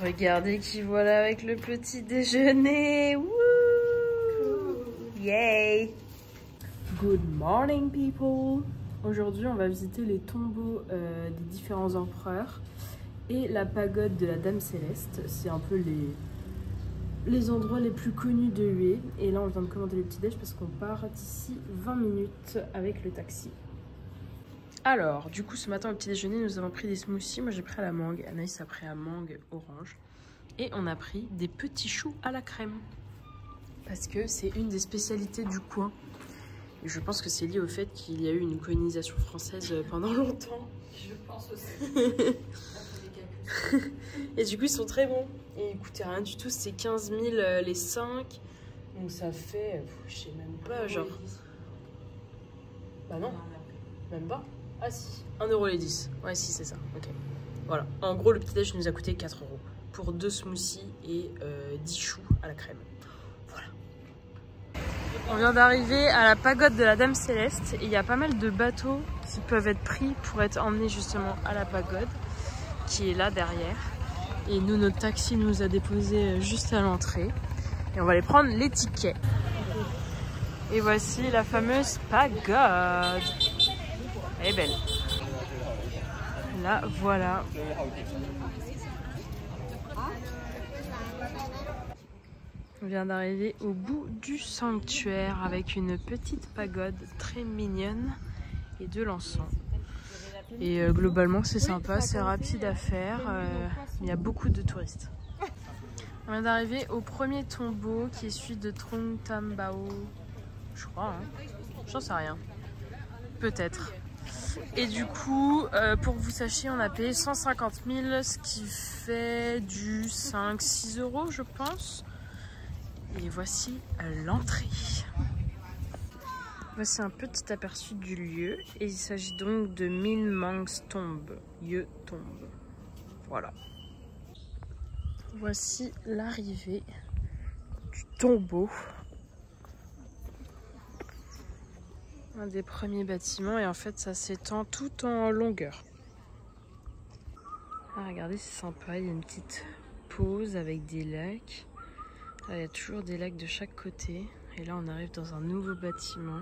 Regardez qui voilà avec le petit déjeuner. Wouh! Yay! Good morning people! Aujourd'hui on va visiter les tombeaux des différents empereurs et la pagode de la Dame Céleste. C'est un peu les endroits les plus connus de Hue. Et là on vient de commander le petit déj parce qu'on part d'ici 20 minutes avec le taxi. Alors, du coup, ce matin au petit déjeuner, nous avons pris des smoothies. Moi, j'ai pris à la mangue. Anaïs a pris à mangue orange. Et on a pris des petits choux à la crème. Parce que c'est une des spécialités du coin. Et je pense que c'est lié au fait qu'il y a eu une colonisation française pendant longtemps. Je pense aussi. Et du coup, ils sont très bons. Et ils coûtaient rien du tout. C'est 15 000 les 5. Donc ça fait, je sais même pas, genre... Bah non, même pas. Ah si, 1 € les 10. Ouais, si, c'est ça. Ok. Voilà. En gros, le petit-déj nous a coûté 4 € pour 2 smoothies et 10 choux à la crème. Voilà. On vient d'arriver à la pagode de la Dame Céleste. Et il y a pas mal de bateaux qui peuvent être pris pour être emmenés justement à la pagode, qui est là derrière. Et nous, notre taxi nous a déposés juste à l'entrée. Et on va aller prendre les tickets. Et voici la fameuse pagode. Elle est belle. Là, voilà. On vient d'arriver au bout du sanctuaire avec une petite pagode très mignonne et de l'encens. Et globalement, c'est sympa, c'est rapide à faire. Il y a beaucoup de touristes. On vient d'arriver au premier tombeau qui est celui de Trong Tam Bao. Je crois, hein. J'en sais rien. Peut-être. Et du coup, pour que vous sachiez, on a payé 150 000, ce qui fait du 5-6 € je pense. Et voici l'entrée. Voici un petit aperçu du lieu. Et il s'agit donc de Min Mang's Tomb. Yeu Tombe. Voilà. Voici l'arrivée du tombeau. Un des premiers bâtiments et en fait ça s'étend tout en longueur. Ah, regardez, c'est sympa, il y a une petite pause avec des lacs. Là, il y a toujours des lacs de chaque côté. Et là on arrive dans un nouveau bâtiment.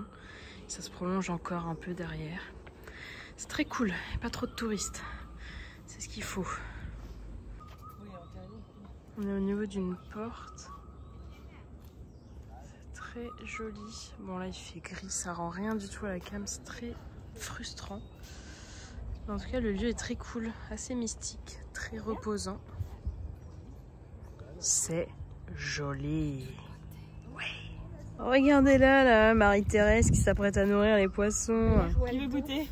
Ça se prolonge encore un peu derrière. C'est très cool, pas trop de touristes. C'est ce qu'il faut. On est au niveau d'une porte. Très joli. Bon là il fait gris, ça rend rien du tout à la cam, c'est très frustrant. Mais en tout cas le lieu est très cool, assez mystique, très reposant. C'est joli. Ouais. Regardez là, Marie-Thérèse qui s'apprête à nourrir les poissons. Qui veut goûter?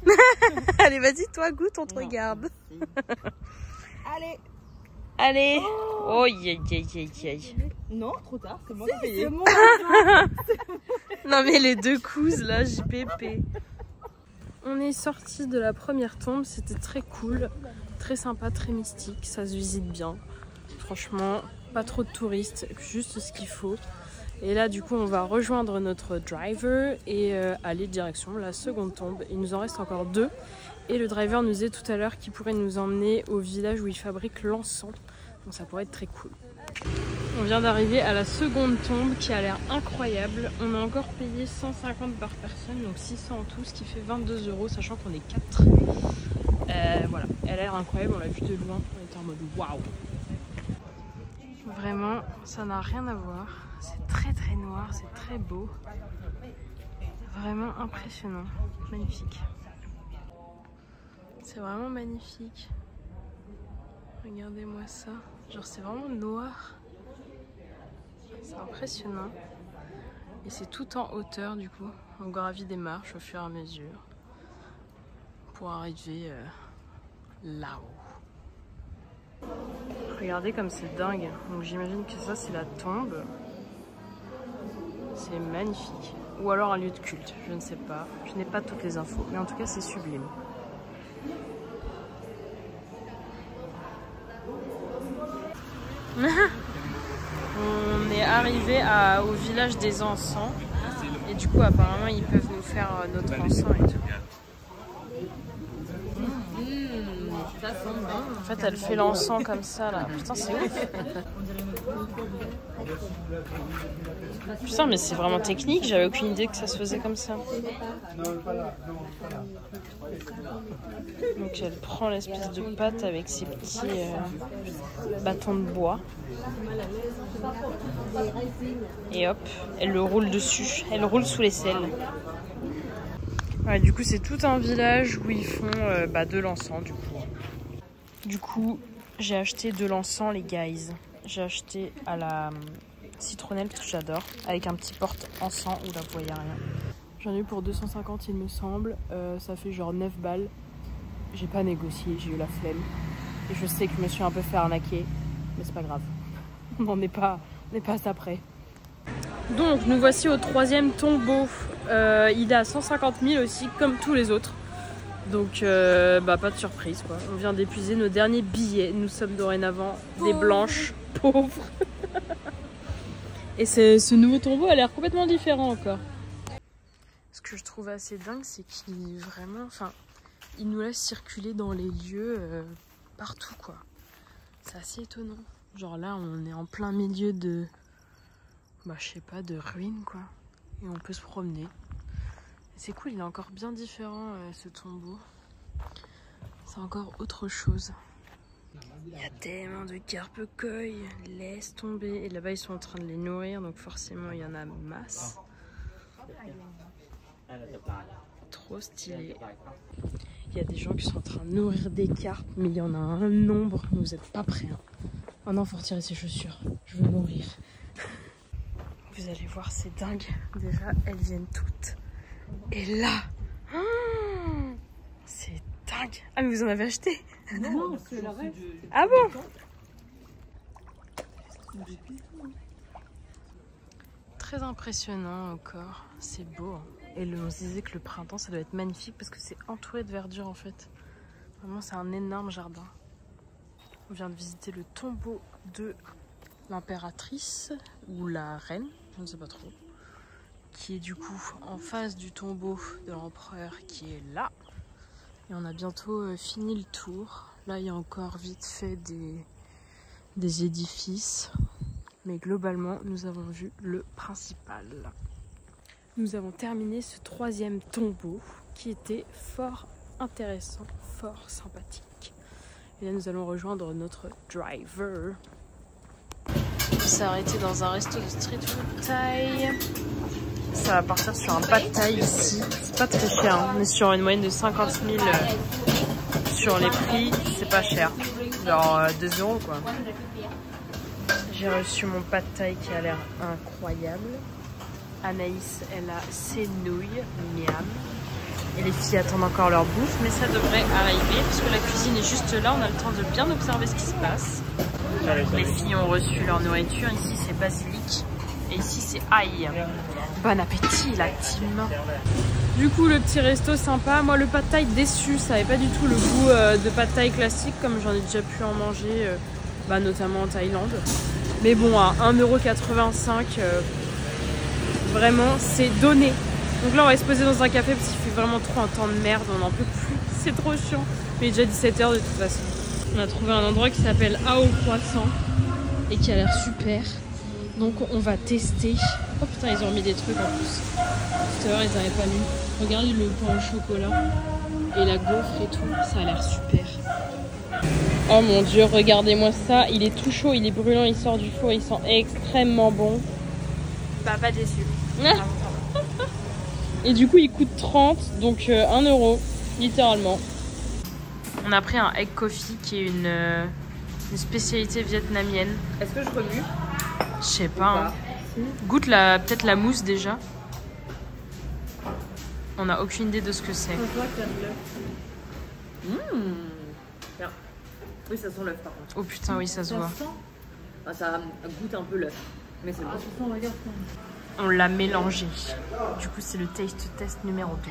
Allez vas-y toi goûte, on te regarde. Allez. Allez. Oh yeah. Non, trop tard, c'est moi qui ai payé. Non mais les deux couses là, JPP. On est sorti de la première tombe, c'était très cool, très sympa, très mystique, ça se visite bien. Franchement, pas trop de touristes, juste ce qu'il faut. Et là du coup on va rejoindre notre driver et aller direction la seconde tombe. Il nous en reste encore 2. Et le driver nous disait tout à l'heure qu'il pourrait nous emmener au village où il fabrique l'encens. Donc ça pourrait être très cool. On vient d'arriver à la seconde tombe qui a l'air incroyable. On a encore payé 150 par personne, donc 600 en tout, ce qui fait 22 €, sachant qu'on est 4. Voilà, elle a l'air incroyable, on l'a vue de loin, on était en mode waouh. Vraiment, ça n'a rien à voir. C'est très noir, c'est très beau. Vraiment impressionnant, magnifique. C'est vraiment magnifique. Regardez-moi ça. Genre c'est vraiment noir. C'est impressionnant. Et c'est tout en hauteur du coup. On gravit des marches au fur et à mesure pour arriver là-haut. Regardez comme c'est dingue. Donc j'imagine que ça c'est la tombe. C'est magnifique. Ou alors un lieu de culte, je ne sais pas. Je n'ai pas toutes les infos. Mais en tout cas c'est sublime. On est arrivé au village des encens et du coup apparemment ils peuvent nous faire notre encens et tout. Ça sent bon. En fait, elle fait l'encens comme ça là. Putain, c'est ouf. Putain, mais c'est vraiment technique. J'avais aucune idée que ça se faisait comme ça. Donc, elle prend l'espèce de pâte avec ses petits bâtons de bois. Et hop, elle le roule dessus. Elle roule sous l'aisselle. Ouais, du coup, c'est tout un village où ils font de l'encens, du coup. Du coup, j'ai acheté de l'encens, les guys. J'ai acheté à la citronnelle, parce que j'adore, avec un petit porte-encens où là, vous voyez rien. J'en ai eu pour 250, il me semble. Ça fait genre 9 balles. J'ai pas négocié, j'ai eu la flemme. Et je sais que je me suis un peu fait arnaquer, mais c'est pas grave. On n'est pas à ça près. Donc, nous voici au 3e tombeau. Il est à 150 000 aussi, comme tous les autres. Donc, pas de surprise, quoi. On vient d'épuiser nos derniers billets. Nous sommes dorénavant des blanches pauvres. Et ce nouveau tombeau a l'air complètement différent encore. Ce que je trouve assez dingue, c'est qu'il vraiment... Enfin, il nous laisse circuler dans les lieux partout, quoi. C'est assez étonnant. Genre là, on est en plein milieu de... je sais pas, de ruines, quoi. Et on peut se promener. C'est cool, il est encore bien différent ce tombeau. C'est encore autre chose. Il y a tellement de carpe-koi, laisse tomber. Et là-bas, ils sont en train de les nourrir, donc forcément, il y en a masse. Trop stylé. Il y a des gens qui sont en train de nourrir des carpes, mais il y en a un nombre. Vous n'êtes pas prêts. Hein. Oh non, faut retirer ses chaussures. Je veux mourir. Vous allez voir, c'est dingue. Déjà, elles viennent toutes. Et là, c'est dingue. Ah, mais vous en avez acheté? Non, c'est la rêve. Ah bon? Très impressionnant encore. C'est beau. Hein. Et on se disait que le printemps, ça doit être magnifique parce que c'est entouré de verdure en fait. Vraiment, c'est un énorme jardin. On vient de visiter le tombeau de l'impératrice ou la reine, je ne sais pas trop, qui est du coup en face du tombeau de l'empereur qui est là. Et on a bientôt fini le tour. Là, il y a encore vite fait des édifices. Mais globalement, nous avons vu le principal. Nous avons terminé ce 3e tombeau qui était fort intéressant, fort sympathique. Et là, nous allons rejoindre notre driver. On s'est arrêté dans un resto de street food thaï. Ça va partir sur un pad thaï ici. C'est pas très cher, hein. On est sur une moyenne de 50 000 sur les prix. C'est pas cher. Genre 2 € quoi. J'ai reçu mon pad thaï qui a l'air incroyable. Anaïs, elle a ses nouilles, miam. Et les filles attendent encore leur bouffe, mais ça devrait arriver parce que la cuisine est juste là. On a le temps de bien observer ce qui se passe. Les filles ont reçu leur nourriture. Ici, c'est basilic et ici, c'est ail. Bon appétit, la team. Du coup, le petit resto sympa. Moi, le pad thaï déçu, ça n'avait pas du tout le goût de pad thaï classique comme j'en ai déjà pu en manger, notamment en Thaïlande. Mais bon, à 1,85 €. Vraiment, c'est donné. Donc là, on va se poser dans un café parce qu'il fait vraiment trop un temps de merde. On n'en peut plus. C'est trop chiant. Mais il est déjà 17 h de toute façon. On a trouvé un endroit qui s'appelle Ao Croissant et qui a l'air super. Donc on va tester. Oh putain, ils ont mis des trucs en plus. Tout à l'heure, ils n'avaient pas mis. Regardez le pain au chocolat et la gaufre et tout. Ça a l'air super. Oh mon dieu, regardez-moi ça. Il est tout chaud, il est brûlant, il sort du four. Il sent extrêmement bon. Pas déçu. Et du coup il coûte 30, donc 1 € littéralement. On a pris un egg coffee qui est une spécialité vietnamienne. Est-ce que je remue? Je sais pas. Hein. Goûte peut-être la mousse déjà. On n'a aucune idée de ce que c'est. Oui, ça sent l'œuf par contre. Oh putain, oui, ça se voit. Ça goûte un peu l'œuf. Mais c'est bon. On l'a mélangé. Du coup, c'est le taste test numéro 2.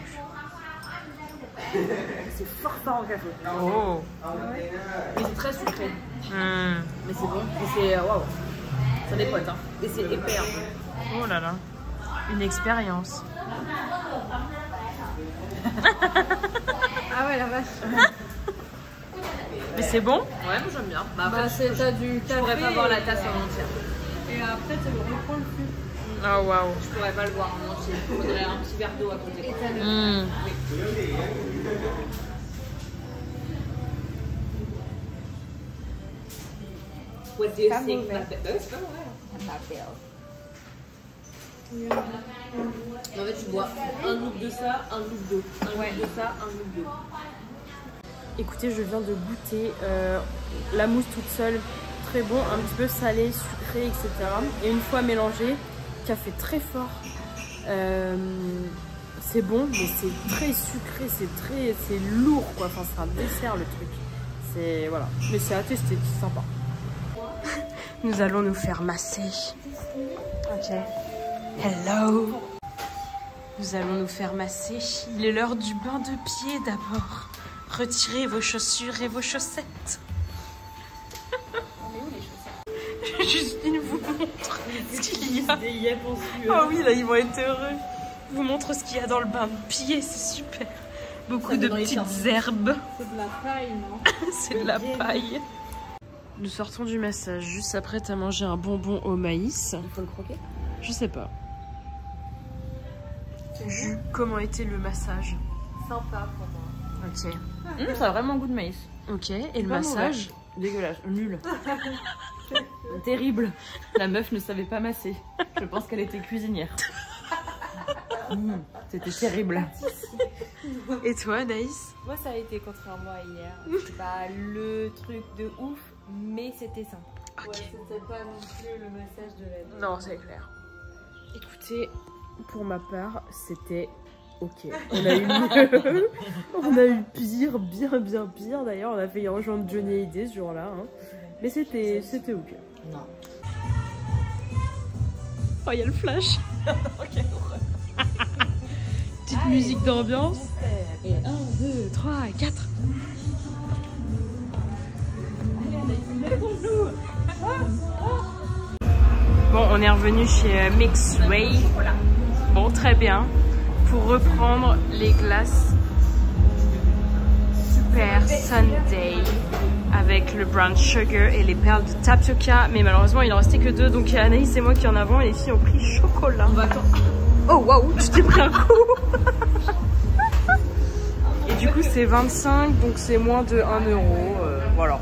C'est fort en café. Oh. Mais c'est très sucré. Mais c'est bon. Et c'est waouh. Ça dépote. Hein. Et c'est épais. Hein. Oh là là. Une expérience. Ah ouais, la vache. Mais c'est bon? Ouais, moi j'aime bien. Bah, Bah, t'as du café. Je pourrais pas boire la tasse en entière. Et après, tu reprends le flux. Oh waouh. Je pourrais pas le boire en entier. Il faudrait un petit verre d'eau à côté. Et t'as le... Oui. What do you think? Bah oui, c'est pas mauvais. En fait, tu bois un look de ça, un look d'eau. Un look de ça, un look d'eau. Écoutez, je viens de goûter la mousse toute seule. Très bon, un petit peu salé, sucré, etc. Et une fois mélangé, café très fort. C'est bon, mais c'est très sucré, c'est lourd quoi. Enfin, c'est un dessert le truc. C'est voilà, mais c'est à tester, c'est sympa. Nous allons nous faire masser. Ok. Hello. Nous allons nous faire masser. Il est l'heure du bain de pied d'abord. Retirez vos chaussures et vos chaussettes. Justine vous montre ce qu'il y a. Oh oui, là ils vont être heureux. Je vous montre ce qu'il y a dans le bain de pied, c'est super. Beaucoup de petites herbes. C'est de la paille, non? C'est de la paille. Nous sortons du massage. Juste après, t'as mangé un bonbon au maïs. Il faut le croquer? Je sais pas. Comment était le massage? Sympa pour moi. Ok. Ça a vraiment goût de maïs. Ok, et le massage? Dégueulasse, nul. Terrible. La meuf ne savait pas masser. Je pense qu'elle était cuisinière. C'était terrible. Et toi, Naïs? Moi, ça a été contrairement à hier. C'est pas le truc de ouf, mais c'était sympa. Ok. Ouais, c'était pas non plus le massage de la nuit. Non, c'est clair. Écoutez, pour ma part, c'était ok. On a eu mieux. On a eu pire, bien pire. D'ailleurs, on a failli rejoindre Johnny Hallyday ce jour-là. Hein. Mais c'était ok. Non. Oh, il y a le flash. Petite musique d'ambiance. Et 1, 2, 3, 4. Bon, on est revenu chez Mix Way. Bon, très bien. Pour reprendre les glaces Super Sunday avec le brown sugar et les perles de tapioca. Mais malheureusement, il en restait que 2. Donc, il y a Anaïs et moi qui en avons. Et les filles ont pris chocolat. Oh, waouh, tu t'es pris un coup. Et du coup, c'est 25. Donc, c'est moins de 1 €. Voilà.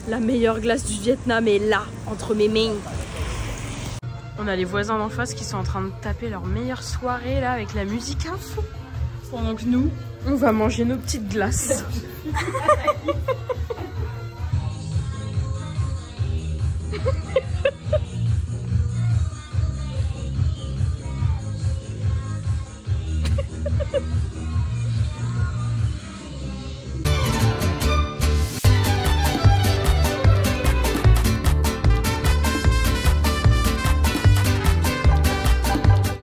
La meilleure glace du Vietnam est là, entre mes mains. On a les voisins d'en face qui sont en train de taper leur meilleure soirée là avec la musique à fond. Pendant que nous, on va manger nos petites glaces.